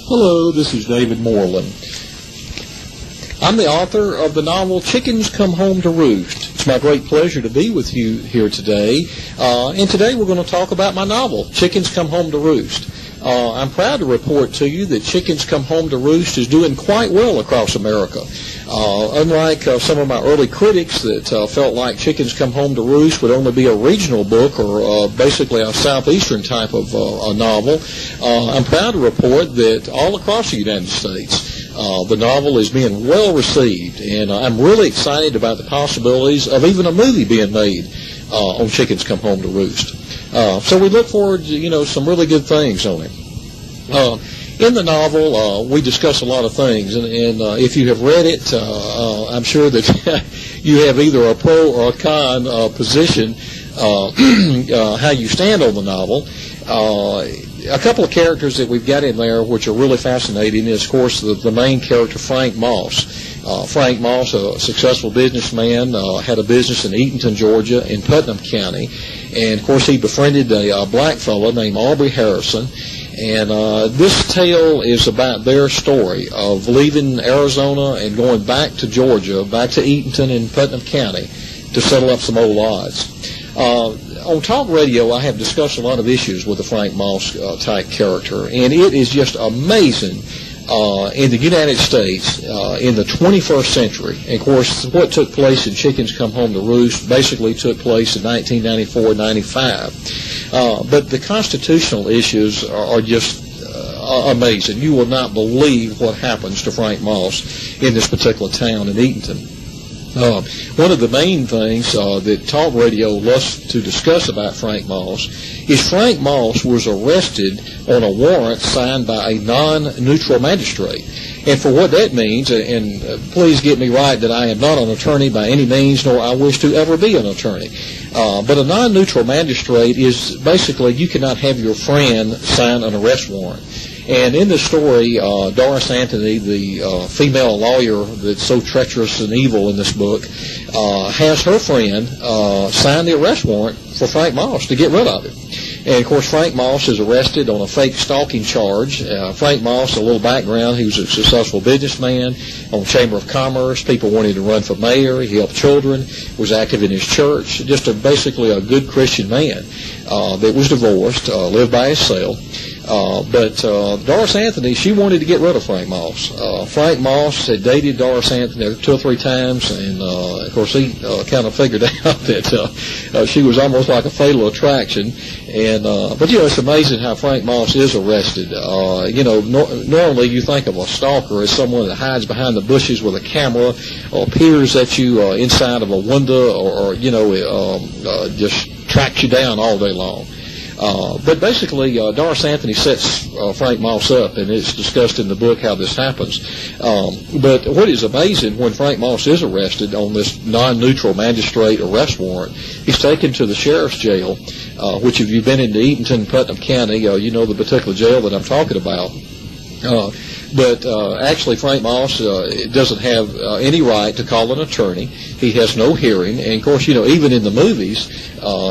Hello, this is David Moreland. I'm the author of the novel Chickens Come Home to Roost. It's my great pleasure to be with you here today. And today we're going to talk about my novel, Chickens Come Home to Roost. I'm proud to report to you that Chickens Come Home to Roost is doing quite well across America. Unlike some of my early critics that felt like Chickens Come Home to Roost would only be a regional book or basically a southeastern type of a novel, I'm proud to report that all across the United States, the novel is being well received, and I'm really excited about the possibilities of even a movie being made on Chickens Come Home to Roost. So we look forward to, some really good things on it. In the novel, we discuss a lot of things, and if you have read it, I'm sure that you have either a pro or a con position how you stand on the novel. A couple of characters that we've got in there which are really fascinating is, of course, the main character, Frank Moss. Frank Moss, a successful businessman, had a business in Eatonton, Georgia, in Putnam County. And, of course, he befriended a black fellow named Aubrey Harrison. And this tale is about their story of leaving Arizona and going back to Georgia, back to Eatonton in Putnam County to settle up some old odds. On talk radio, I have discussed a lot of issues with the Frank Moss type character, and it is just amazing in the United States in the 21st century. And, of course, what took place in Chickens Come Home to Roost basically took place in 1994-95. But the constitutional issues are just amazing. You will not believe what happens to Frank Moss in this particular town in Eatonton. One of the main things that talk radio loves to discuss about Frank Moss is Frank Moss was arrested on a warrant signed by a non-neutral magistrate. And for what that means, and please get me right that I am not an attorney by any means, nor I wish to ever be an attorney, but a non-neutral magistrate is basically you cannot have your friend sign an arrest warrant. And in the story, Doris Anthony, the female lawyer that's so treacherous and evil in this book, has her friend sign the arrest warrant for Frank Moss to get rid of him. And, of course, Frank Moss is arrested on a fake stalking charge. Frank Moss, a little background, he was a successful businessman on Chamber of Commerce. People wanted to run for mayor. He helped children, was active in his church, just basically a good Christian man that was divorced, lived by himself. But Doris Anthony, she wanted to get rid of Frank Moss. Frank Moss had dated Doris Anthony 2 or 3 times, and of course he kind of figured out that she was almost like a fatal attraction. And but it's amazing how Frank Moss is arrested. Normally you think of a stalker as someone that hides behind the bushes with a camera or peers at you inside of a window or just tracks you down all day long. But basically, Doris Anthony sets Frank Moss up, and it's discussed in the book how this happens. But what is amazing, when Frank Moss is arrested on this non-neutral magistrate arrest warrant, he's taken to the sheriff's jail, which if you've been into Eatonton, Putnam County, you know the particular jail that I'm talking about. But actually, Frank Moss doesn't have any right to call an attorney. He has no hearing. And, of course, even in the movies,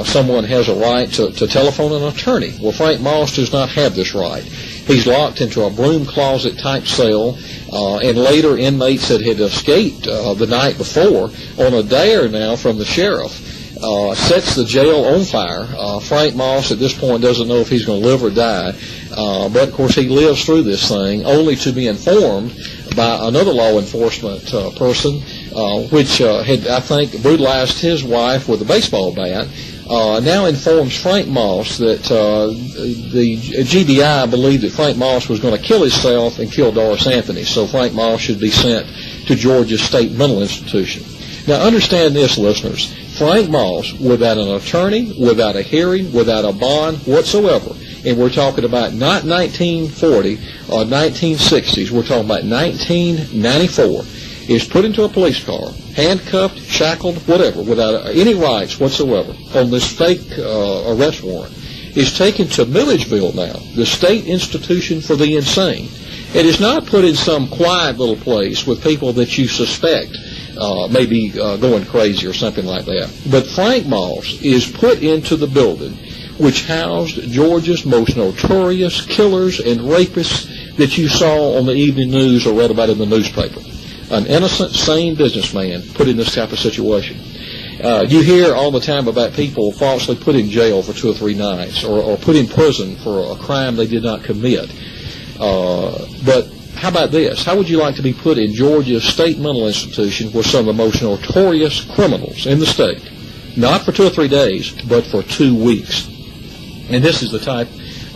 someone has a right to telephone an attorney. Well, Frank Moss does not have this right. He's locked into a broom closet-type cell, and later inmates that had escaped the night before on a dare now from the sheriff sets the jail on fire. Frank Moss at this point doesn't know if he's going to live or die. But, of course, he lives through this thing only to be informed by another law enforcement person, which had, I think, brutalized his wife with a baseball bat, now informs Frank Moss that the GBI believed that Frank Moss was going to kill himself and kill Doris Anthony, so Frank Moss should be sent to Georgia's state mental institution. Now, understand this, listeners. Frank Moss, without an attorney, without a hearing, without a bond whatsoever, and we're talking about not 1940 or 1960s, we're talking about 1994, is put into a police car, handcuffed, shackled, whatever, without any rights whatsoever, on this fake arrest warrant, is taken to Milledgeville now, the state institution for the insane. It is not put in some quiet little place with people that you suspect may be going crazy or something like that. But Frank Moss is put into the building which housed Georgia's most notorious killers and rapists that you saw on the evening news or read about in the newspaper. An innocent, sane businessman put in this type of situation. You hear all the time about people falsely put in jail for 2 or 3 nights or put in prison for a crime they did not commit. But how about this? How would you like to be put in Georgia's state mental institution with some of the most notorious criminals in the state? Not for 2 or 3 days, but for 2 weeks. And this is the type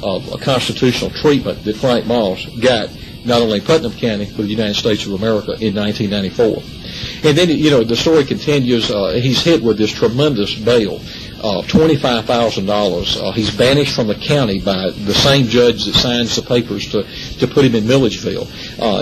of a constitutional treatment that Frank Moss got not only in Putnam County, but the United States of America in 1994. And then, the story continues. He's hit with this tremendous bail, $25,000. He's banished from the county by the same judge that signs the papers to put him in Milledgeville.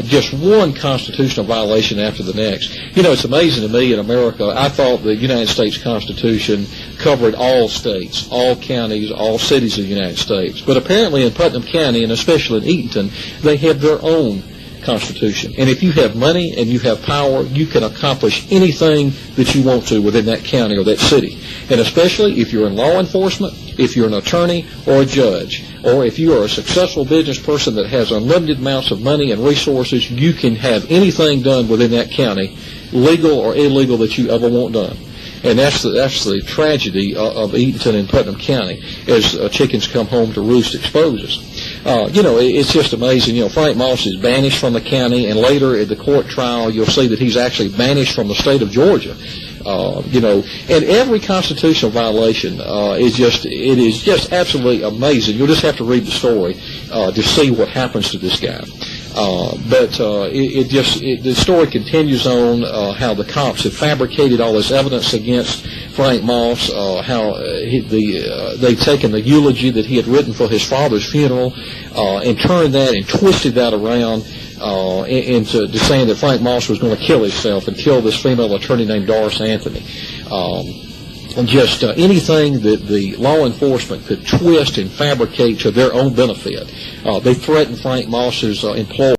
Just one constitutional violation after the next. It's amazing to me in America. I thought the United States Constitution covered all states, all counties, all cities of the United States. But apparently in Putnam County, and especially in Eatonton, they have their own Constitution. And if you have money and you have power, you can accomplish anything that you want to within that county or that city. And especially if you're in law enforcement, if you're an attorney or a judge, or if you are a successful business person that has unlimited amounts of money and resources, you can have anything done within that county, legal or illegal, that you ever want done. And that's the tragedy of Eatonton and Putnam County, as Chickens Come Home to Roost exposes. It's just amazing. Frank Moss is banished from the county, and later at the court trial, you'll see that he's actually banished from the state of Georgia. And every constitutional violation is just absolutely amazing. You'll just have to read the story to see what happens to this guy. But the story continues on how the cops have fabricated all this evidence against Frank Moss, how they've taken the eulogy that he had written for his father's funeral and turned that and twisted that around into saying that Frank Moss was going to kill himself and kill this female attorney named Doris Anthony. And just anything that the law enforcement could twist and fabricate to their own benefit. They threatened Frank Moss's employees.